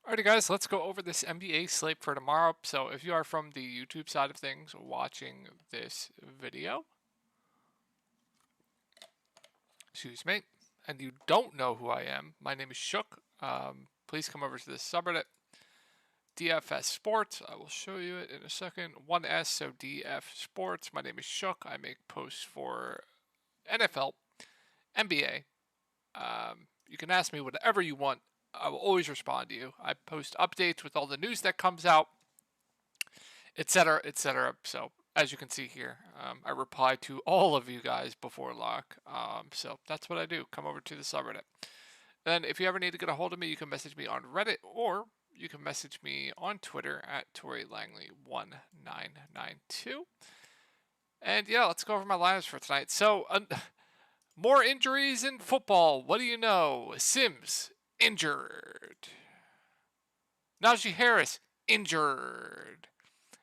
Alrighty guys, let's go over this NBA slate for tomorrow. So if you are from the YouTube side of things watching this video, excuse me, and you don't know who I am, my name is Shook. Please come over to this subreddit, DFS Sports. I will show you it in a second. 1S, so DF Sports. My name is Shook. I make posts for NFL, NBA. You can ask me whatever you want. I will always respond to you. I post updates with all the news that comes out, etc., etc. So as you can see here, I reply to all of you guys before lock. So that's what I do. Come over to the subreddit. Then if you ever need to get a hold of me, you can message me on Reddit or you can message me on Twitter at ToryLangley1992. And yeah, let's go over my lineups for tonight. So more injuries in football. What do you know? Sims injured. Najee Harris injured.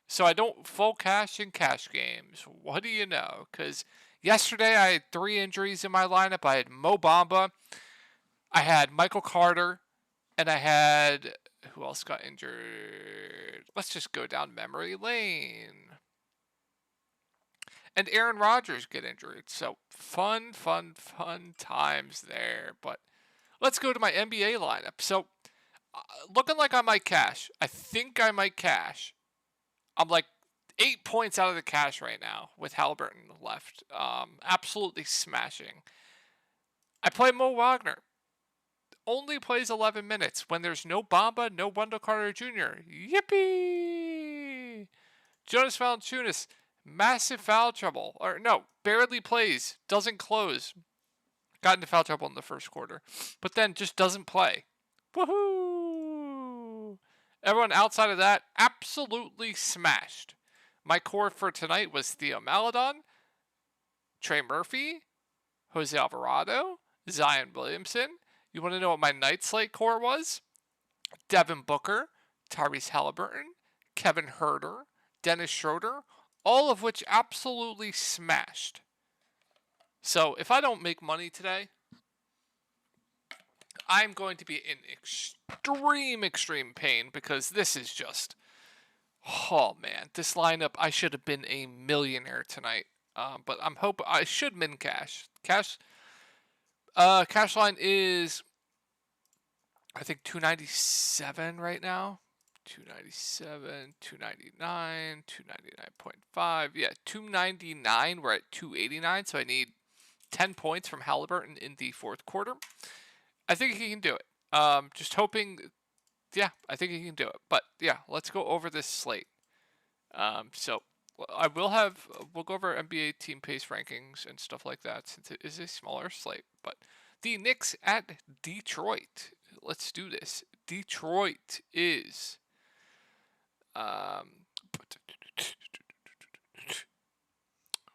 So I don't full cash in cash games. What do you know? Because yesterday I had 3 injuries in my lineup. I had Mo Bamba, I had Michael Carter, and I had, who else got injured? Let's just go down memory lane. And Aaron Rodgers get injured. So fun times there. But let's go to my NBA lineup. So looking like I might cash. I think I might cash. I'm like 8 points out of the cash right now with Halliburton left. Absolutely smashing. I play Mo Wagner. Only plays 11 minutes when there's no Bamba, no Wendell Carter Jr. Yippee! Jonas Valanciunas, massive foul trouble. Or no, barely plays, doesn't close. Got into foul trouble in the first quarter. But then just doesn't play. Woohoo! Everyone outside of that, absolutely smashed. My core for tonight was Theo Maledon, Trey Murphy, Jose Alvarado, Zion Williamson. You want to know what my night slate core was? Devin Booker, Tyrese Halliburton, Kevin Huerter, Dennis Schroeder, all of which absolutely smashed. So if I don't make money today, I'm going to be in extreme pain because this is just, oh man, this lineup, I should have been a millionaire tonight. But I'm hoping I should min cash. Cash line is, I think 297 right now. 297, 299, 299.5. Yeah, 299. We're at 289, so I need 10 points from Halliburton in the fourth quarter. I think he can do it. Just hoping. Yeah, I think he can do it. But yeah, let's go over this slate. So we'll go over NBA team pace rankings and stuff like that since it is a smaller slate. But the Knicks at Detroit. Let's do this. Detroit is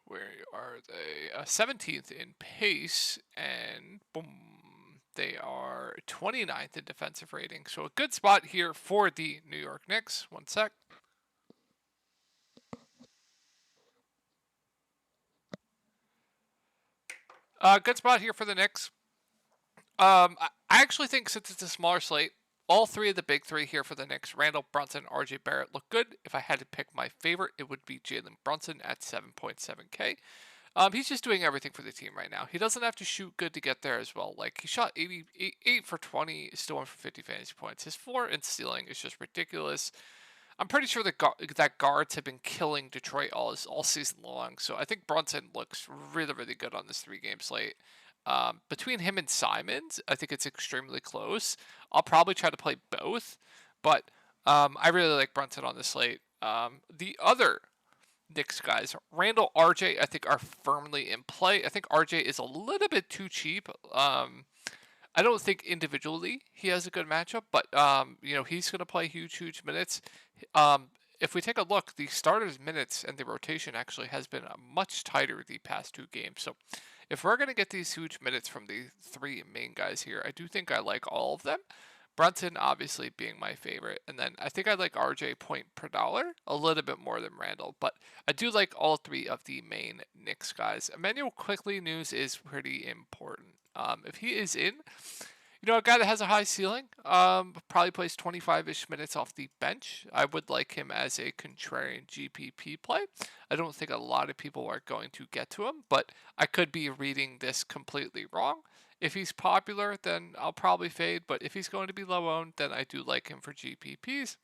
where are they? 17th in pace, and boom, they are 29th in defensive rating. So a good spot here for the New York Knicks. One sec. Good spot here for the Knicks. I actually think since it's a smaller slate, all 3 of the big 3 here for the Knicks, Randall, Brunson, RJ Barrett, look good. If I had to pick my favorite, it would be Jalen Brunson at 7.7K. He's just doing everything for the team right now. He doesn't have to shoot good to get there as well. Like, he shot 8 for 20, still went for 50 fantasy points. His floor and ceiling is just ridiculous. I'm pretty sure that guards have been killing Detroit all season long. So I think Brunson looks really good on this 3-game slate. Between him and Simons, I think it's extremely close. I'll probably try to play both, but I really like Brunson on the slate. The other Knicks guys, Randall, RJ, I think are firmly in play. I think RJ is a little bit too cheap. I don't think individually he has a good matchup, but he's going to play huge minutes. If we take a look, the starters' minutes and the rotation actually has been much tighter the past 2 games. So if we're going to get these huge minutes from the 3 main guys here, I do think I like all of them. Brunson obviously being my favorite, and then I think I like RJ point per dollar a little bit more than Randall, but I do like all 3 of the main Knicks guys. Emmanuel Quickley news is pretty important. If he is in, A guy that has a high ceiling, probably plays 25-ish minutes off the bench. I would like him as a contrarian GPP play. I don't think a lot of people are going to get to him, but I could be reading this completely wrong. If he's popular, then I'll probably fade, but if he's going to be low owned, then I do like him for GPPs.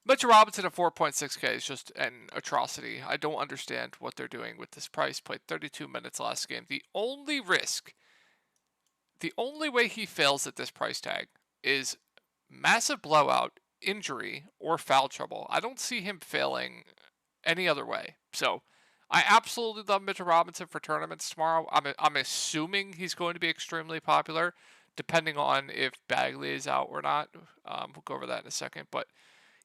Mitchell Robinson at 4.6K is just an atrocity. I don't understand what they're doing with this price. Played 32 minutes last game. The only way he fails at this price tag is massive blowout, injury, or foul trouble. I don't see him failing any other way. So I absolutely love Mitchell Robinson for tournaments tomorrow. I'm assuming he's going to be extremely popular, depending on if Bagley is out or not. We'll go over that in a second. But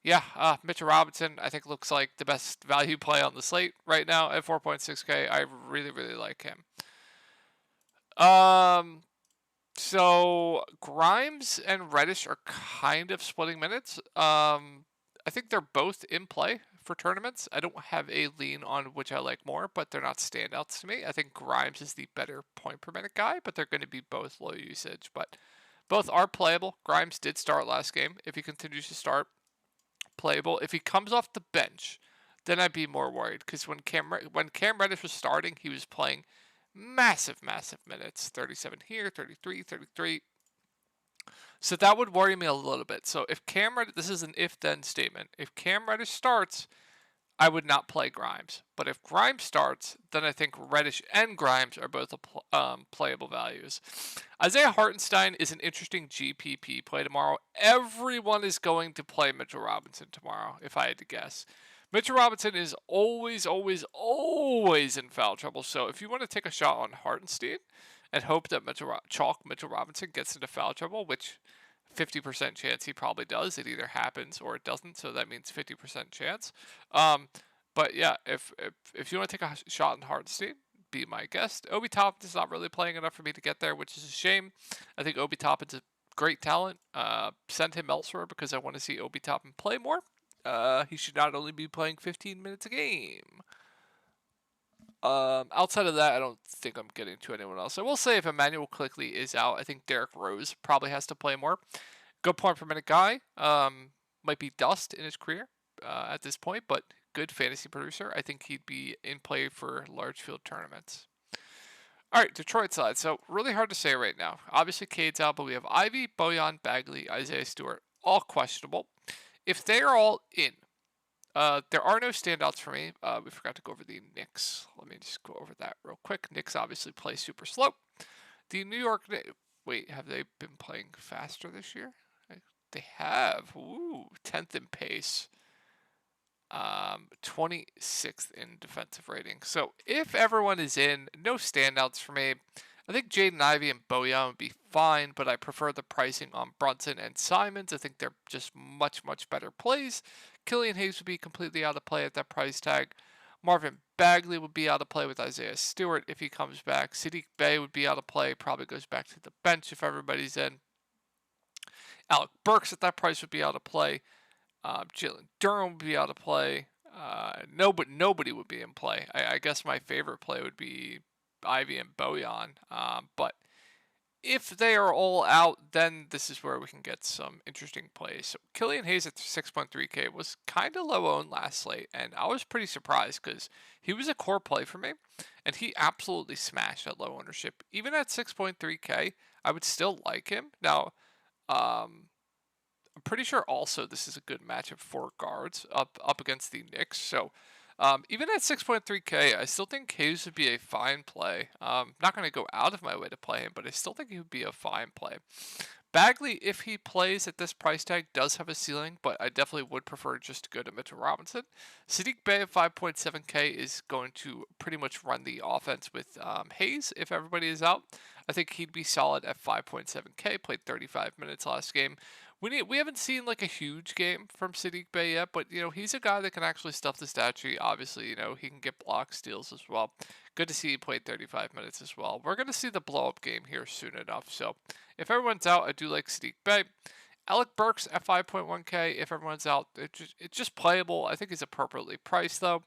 yeah, Mitchell Robinson, I think, looks like the best value play on the slate right now at 4.6K. I really, really like him. So Grimes and Reddish are kind of splitting minutes. I think they're both in play for tournaments. I don't have a lean on which I like more, but they're not standouts to me. I think Grimes is the better point per minute guy, but they're going to be both low usage. But both are playable. Grimes did start last game. If he continues to start, playable. If he comes off the bench, then I'd be more worried because when Cam Reddish was starting, he was playing massive minutes. 37 here, 33, 33. So that would worry me a little bit. So if this is an if-then statement. If Cam Reddish starts, I would not play Grimes. But if Grimes starts, then I think Reddish and Grimes are both playable values. Isaiah Hartenstein is an interesting GPP play tomorrow. Everyone is going to play Mitchell Robinson tomorrow, if I had to guess. Mitchell Robinson is always in foul trouble. So if you want to take a shot on Hartenstein and hope that Mitchell Robinson gets into foul trouble, which 50% chance he probably does. It either happens or it doesn't, so that means 50% chance. But yeah, if you want to take a shot on Hartenstein, be my guest. Obi Toppin's not really playing enough for me to get there, which is a shame. I think Obi Toppin's a great talent. Send him elsewhere because I want to see Obi Toppin play more. He should not only be playing 15 minutes a game. Outside of that, I don't think I'm getting to anyone else. I will say if Emmanuel Quickley is out, I think Derrick Rose probably has to play more. Good point per minute guy. Might be dust in his career at this point, but good fantasy producer. I think he'd be in play for large field tournaments. All right, Detroit side. So really hard to say right now. Obviously, Cade's out, but we have Ivy, Bojan, Bagley, Isaiah Stewart, all questionable. If they are all in, there are no standouts for me. We forgot to go over the Knicks. Let me just go over that real quick. Knicks obviously play super slow. The New York... Wait, have they been playing faster this year? They have. Ooh, 10th in pace. 26th in defensive rating. So if everyone is in, no standouts for me. I think Jaden Ivey and Bojan would be fine, but I prefer the pricing on Brunson and Simons. I think they're just much better plays. Killian Hayes would be completely out of play at that price tag. Marvin Bagley would be out of play with Isaiah Stewart if he comes back. Saddiq Bey would be out of play. Probably goes back to the bench if everybody's in. Alec Burks at that price would be out of play. Jalen Durham would be out of play. Nobody would be in play. I guess my favorite play would be Ivy and Bojan. But if they are all out, then this is where we can get some interesting plays. So Killian Hayes at 6.3K was kind of low owned last slate, and I was pretty surprised because he was a core play for me, and he absolutely smashed at low ownership. Even at 6.3K, I would still like him. Now, I'm pretty sure also this is a good matchup for guards up against the Knicks. So even at 6.3K, I still think Hayes would be a fine play. Not going to go out of my way to play him, but I still think he would be a fine play. Bagley, if he plays at this price tag, does have a ceiling, but I definitely would prefer just to go to Mitchell Robinson. Saddiq Bey at 5.7K is going to pretty much run the offense with Hayes if everybody is out. I think he'd be solid at 5.7K, played 35 minutes last game. We haven't seen like a huge game from Saddiq Bey yet, but he's a guy that can actually stuff the stat sheet. Obviously, he can get blocks, steals as well. Good to see he played 35 minutes as well. We're going to see the blow-up game here soon enough. So if everyone's out, I do like Saddiq Bey. Alec Burks at 5.1K. If everyone's out, it's just playable. I think he's appropriately priced though.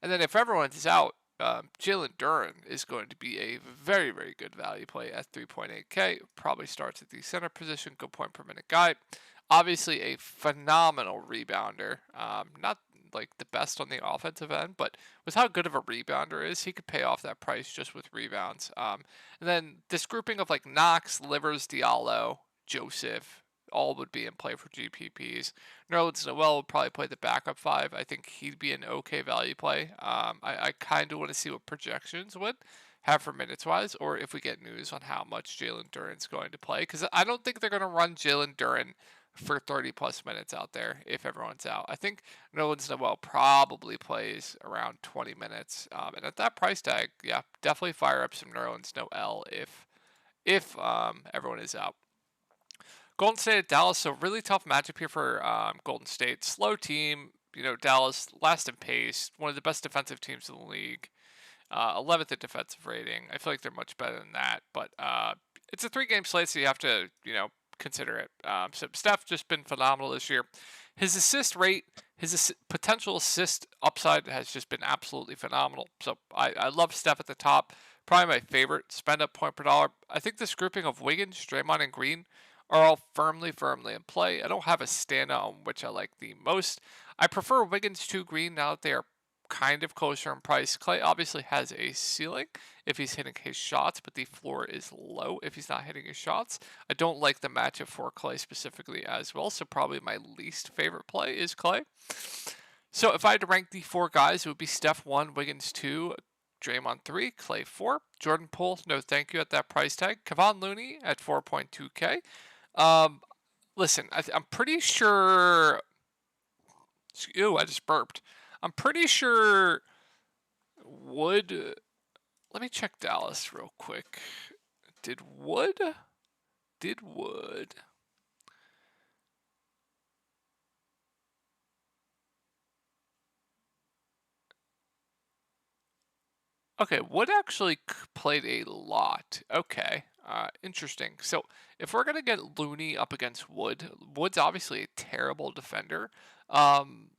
And then if everyone's out, Jalen Duren is going to be a very, very good value play at 3.8K. Probably starts at the center position, good point per minute guy. Obviously, a phenomenal rebounder. Not like the best on the offensive end, but with how good of a rebounder is, he could pay off that price just with rebounds. And then this grouping of like Knox, Livers, Diallo, Joseph, all would be in play for GPPs. Nerlens Noel would probably play the backup 5. I think he'd be an okay value play. I kind of want to see what projections would have for minutes wise, or if we get news on how much Jalen Duren's going to play, because I don't think they're going to run Jalen Duren for 30 plus minutes out there if everyone's out. I think Nerlens Noel probably plays around 20 minutes, and at that price tag, yeah, definitely fire up some Nerlens Noel if everyone is out. Golden State at Dallas, so really tough matchup here for Golden State. Slow team, Dallas last in pace, one of the best defensive teams in the league. 11th in defensive rating. I feel like they're much better than that, but it's a 3-game slate, so you have to, consider it. So Steph just been phenomenal this year. His assist rate, his potential assist upside has just been absolutely phenomenal. So I love Steph at the top. Probably my favorite spend up point per dollar. I think this grouping of Wiggins, Draymond, and Green are all firmly in play. I don't have a standout on which I like the most. I prefer Wiggins to Green now that they are kind of closer in price. Clay obviously has a ceiling if he's hitting his shots, but the floor is low if he's not hitting his shots. I don't like the matchup for Clay specifically as well, so probably my least favorite play is Clay. So if I had to rank the 4 guys, it would be Steph 1, Wiggins 2, Draymond 3, Clay 4, Jordan Poole, no thank you at that price tag, Kevon Looney at 4.2K. Listen, I'm pretty sure. Ew, I just burped. I'm pretty sure Wood. Let me check Dallas real quick. Did Wood? Okay, Wood actually played a lot. Okay, interesting. So if we're gonna get Looney up against Wood, Wood's obviously a terrible defender. Um,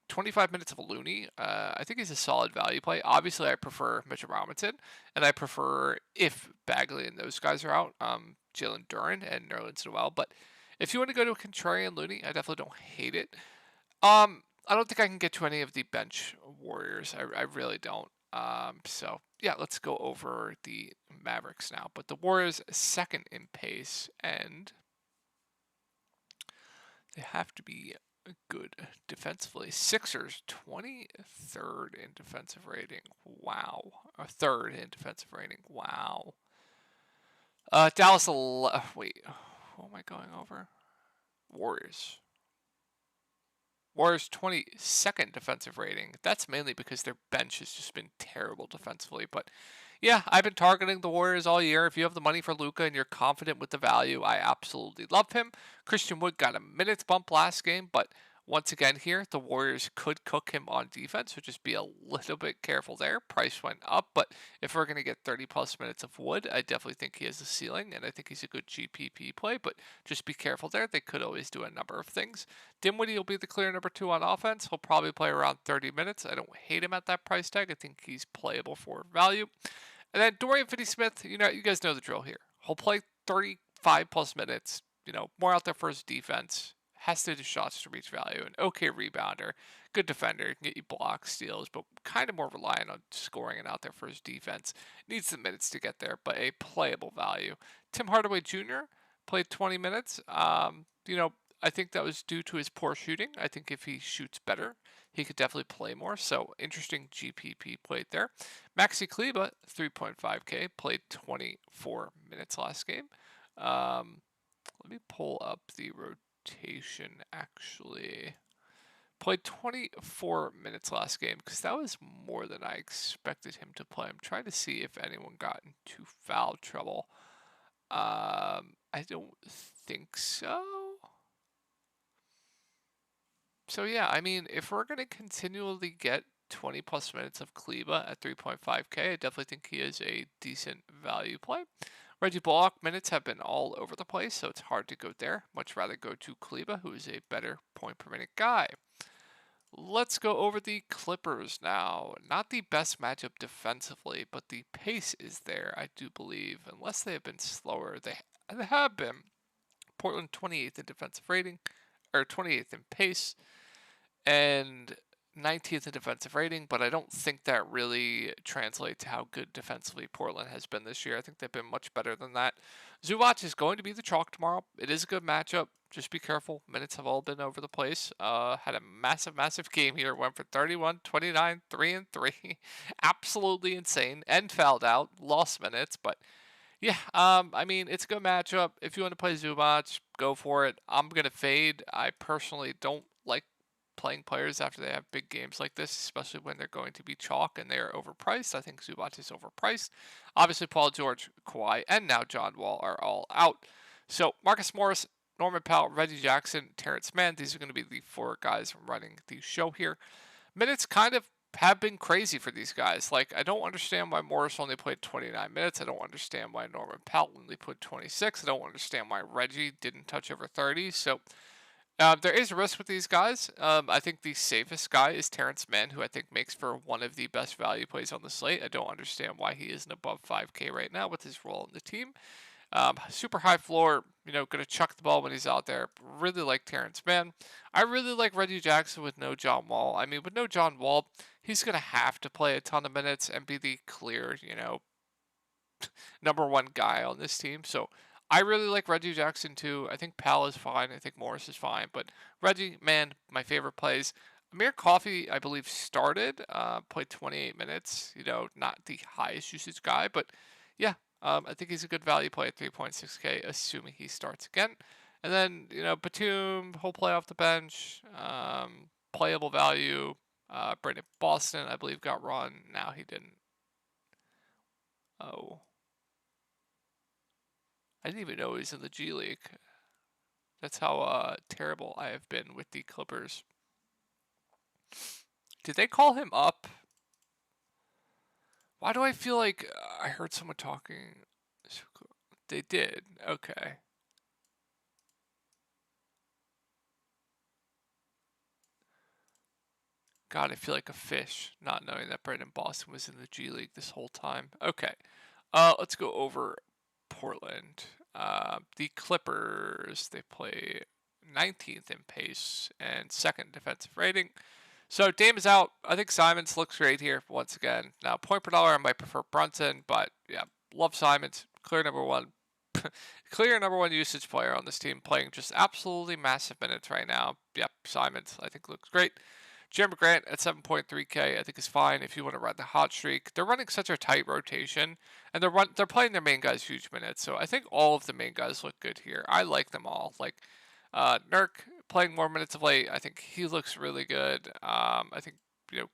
25 minutes of Looney, I think he's a solid value play. Obviously, I prefer Mitchell Robinson, and I prefer, if Bagley and those guys are out, Jalen Duren and Nerlens Noel. But if you want to go to a contrarian Looney, I definitely don't hate it. I don't think I can get to any of the bench Warriors. I really don't. So yeah, let's go over the Mavericks now. But the Warriors second in pace, and they have to be good defensively. Sixers 23rd in defensive rating. Wow. Or third in defensive rating. Wow. Dallas. Wait. What am I going over? Warriors. Warriors 22nd defensive rating. That's mainly because their bench has just been terrible defensively. But yeah, I've been targeting the Warriors all year. If you have the money for Luka and you're confident with the value, I absolutely love him. Christian Wood got a minutes bump last game, but once again here, the Warriors could cook him on defense, so just be a little bit careful there. Price went up, but if we're going to get 30 plus minutes of Wood, I definitely think he has a ceiling, and I think he's a good GPP play, but just be careful there. They could always do a number of things. Dinwiddie will be the clear number 2 on offense. He'll probably play around 30 minutes. I don't hate him at that price tag. I think he's playable for value. And then Dorian Finney-Smith, you guys know the drill here. He'll play 35 plus minutes, more out there for his defense. Has to do shots to reach value. An okay rebounder. Good defender. Can get you blocks, steals, but kind of more reliant on scoring and out there for his defense. Needs some minutes to get there, but a playable value. Tim Hardaway Jr. played 20 minutes. I think that was due to his poor shooting. I think if he shoots better, he could definitely play more. So interesting GPP played there. Maxi Kleba, 3.5K, played 24 minutes last game. Let me pull up the rotation actually. Played 24 minutes last game because that was more than I expected him to play. I'm trying to see if anyone got into foul trouble. I don't think so. So yeah, I mean, if we're going to continually get 20 plus minutes of Kleba at 3.5K, I definitely think he is a decent value play. Reggie Bullock minutes have been all over the place, so it's hard to go there. Much rather go to Kleba, who is a better point per minute guy. Let's go over the Clippers now. Not the best matchup defensively, but the pace is there, I do believe. Unless they have been slower, they have been. Portland 28th in defensive rating, or 28th in pace, and 19th in defensive rating, but I don't think that really translates to how good defensively Portland has been this year. I think they've been much better than that. Zubac is going to be the chalk tomorrow. It is a good matchup. Just be careful. Minutes have all been over the place. Had a massive game here. Went for 31, 29, 3 and 3. Absolutely insane. And fouled out. Lost minutes, but yeah, I mean, it's a good matchup. If you want to play Zubac, go for it. I'm going to fade. I personally don't like playing players after they have big games like this, especially when they're going to be chalk and they are overpriced. I think Zubac is overpriced. Obviously, Paul George, Kawhi, and now John Wall are all out. So Marcus Morris, Norman Powell, Reggie Jackson, Terrence Mann, these are going to be the four guys running the show here. Minutes kind of have been crazy for these guys. Like, I don't understand why Morris only played 29 minutes. I don't understand why Norman Powell only put 26. I don't understand why Reggie didn't touch over 30. So there is risk with these guys. I think the safest guy is Terrence Mann, who I think makes for one of the best value plays on the slate. I don't understand why he isn't above 5K right now with his role in the team. Super high floor, going to chuck the ball when he's out there. Really like Terrence Mann. I really like Reggie Jackson with no John Wall. I mean, with no John Wall, he's going to have to play a ton of minutes and be the clear, number one guy on this team. So I really like Reggie Jackson too. I think Powell is fine. I think Morris is fine. But Reggie, man, my favorite plays. Amir Coffey, I believe, started, played 28 minutes. Not the highest usage guy, but yeah, I think he's a good value play at 3.6K, assuming he starts again. And then, Batum, he'll play off the bench. Playable value. Brandon Boston, I believe, got run. Now he didn't. Oh. I didn't even know he was in the G League. That's how terrible I have been with the Clippers. Did they call him up? Why do I feel like I heard someone talking? They did. Okay. God, I feel like a fish not knowing that Brandon Boston was in the G League this whole time. Okay. Let's go over Portland. The Clippers, they play 19th in pace and second defensive rating. So Dame is out. I think Simons looks great here once again. Now, point per dollar, I might prefer Brunson, but yeah, love Simons. Clear number one. Clear number one usage player on this team, playing just absolutely massive minutes right now. Yep, Simons, I think looks great. Jeremy Grant at 7.3K, I think is fine if you want to run the hot streak. They're running such a tight rotation, and they're playing their main guys huge minutes. So I think all of the main guys look good here. I like them all. Like Nurk playing more minutes of late, I think he looks really good. I think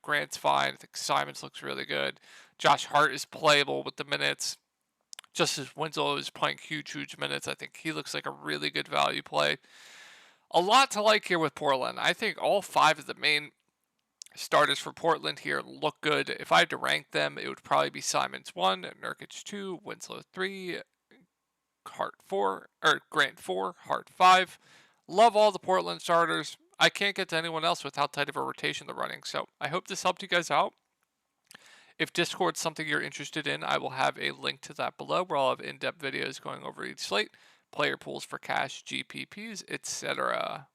Grant's fine. I think Simons looks really good. Josh Hart is playable with the minutes. Justice Winslow is playing huge minutes. I think he looks like a really good value play. A lot to like here with Portland. I think all five of the main starters for Portland here look good. If I had to rank them, it would probably be Simons 1, Nurkic 2, Winslow 3, Hart 4, or Grant 4, Hart 5. Love all the Portland starters. I can't get to anyone else with how tight of a rotation they're running. So I hope this helped you guys out. If Discord's something you're interested in, I will have a link to that below where I'll have in-depth videos going over each slate, player pools for cash, GPPs, etc.